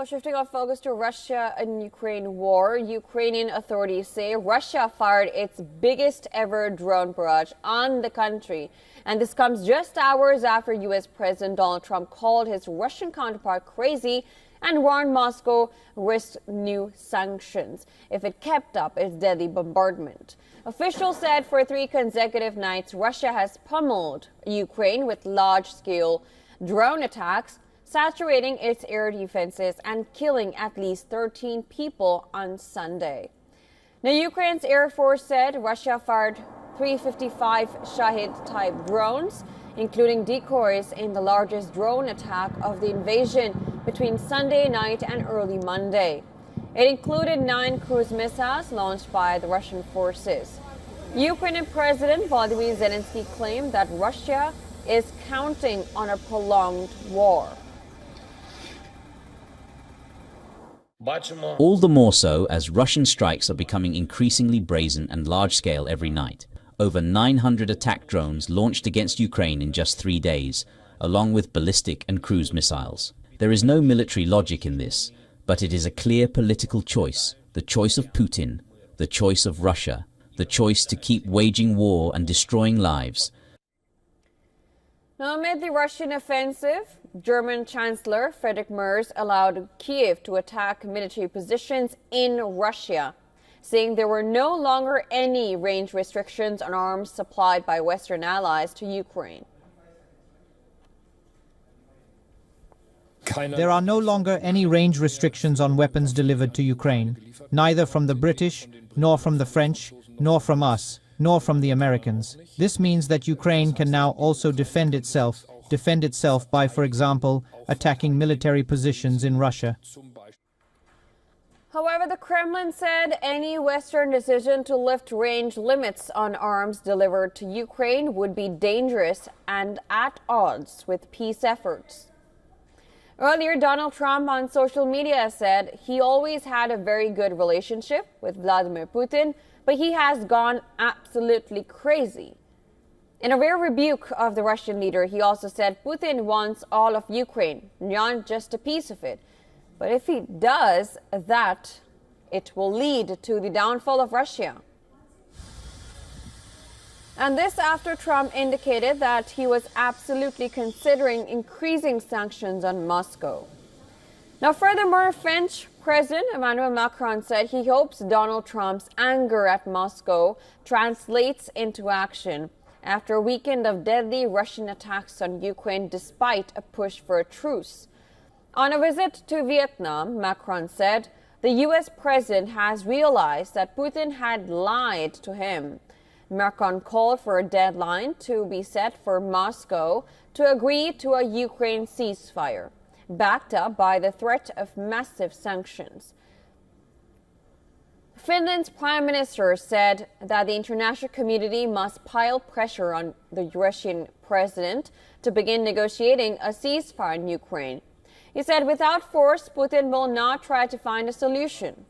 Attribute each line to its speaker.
Speaker 1: Well, shifting our focus to Russia and Ukraine war, Ukrainian authorities say Russia fired its biggest ever drone barrage on the country. And this comes just hours after U.S. President Donald Trump called his Russian counterpart crazy and warned Moscow risked new sanctions if it kept up its deadly bombardment. Officials said for 3 consecutive nights, Russia has pummeled Ukraine with large-scale drone attacks, saturating its air defenses and killing at least 13 people on Sunday. Now, Ukraine's Air Force said Russia fired 355 Shahid-type drones, including decoys, in the largest drone attack of the invasion between Sunday night and early Monday. It included 9 cruise missiles launched by the Russian forces. Ukrainian President Volodymyr Zelensky claimed that Russia is counting on a prolonged war.
Speaker 2: All the more so as Russian strikes are becoming increasingly brazen and large-scale every night. Over 900 attack drones launched against Ukraine in just 3 days, along with ballistic and cruise missiles. There is no military logic in this, but it is a clear political choice, the choice of Putin, the choice of Russia, the choice to keep waging war and destroying lives.
Speaker 1: Now, amid the Russian offensive, German Chancellor Friedrich Merz allowed Kiev to attack military positions in Russia, saying there were no longer any range restrictions on arms supplied by Western allies to Ukraine.
Speaker 3: There are no longer any range restrictions on weapons delivered to Ukraine, neither from the British, nor from the French, nor from us, nor from the Americans. This means that Ukraine can now also defend itself by, for example, attacking military positions in Russia.
Speaker 1: However, the Kremlin said any Western decision to lift range limits on arms delivered to Ukraine would be dangerous and at odds with peace efforts. Earlier, Donald Trump on social media said he always had a very good relationship with Vladimir Putin, but he has gone absolutely crazy. In a rare rebuke of the Russian leader, he also said Putin wants all of Ukraine, not just a piece of it. But if he does that, it will lead to the downfall of Russia. And this after Trump indicated that he was absolutely considering increasing sanctions on Moscow. Now, furthermore, French President Emmanuel Macron said he hopes Donald Trump's anger at Moscow translates into action after a weekend of deadly Russian attacks on Ukraine despite a push for a truce. On a visit to Vietnam, Macron said the U.S. president has realized that Putin had lied to him. Macron called for a deadline to be set for Moscow to agree to a Ukraine ceasefire, backed up by the threat of massive sanctions. Finland's prime minister said that the international community must pile pressure on the Russian president to begin negotiating a ceasefire in Ukraine. He said without force, Putin will not try to find a solution.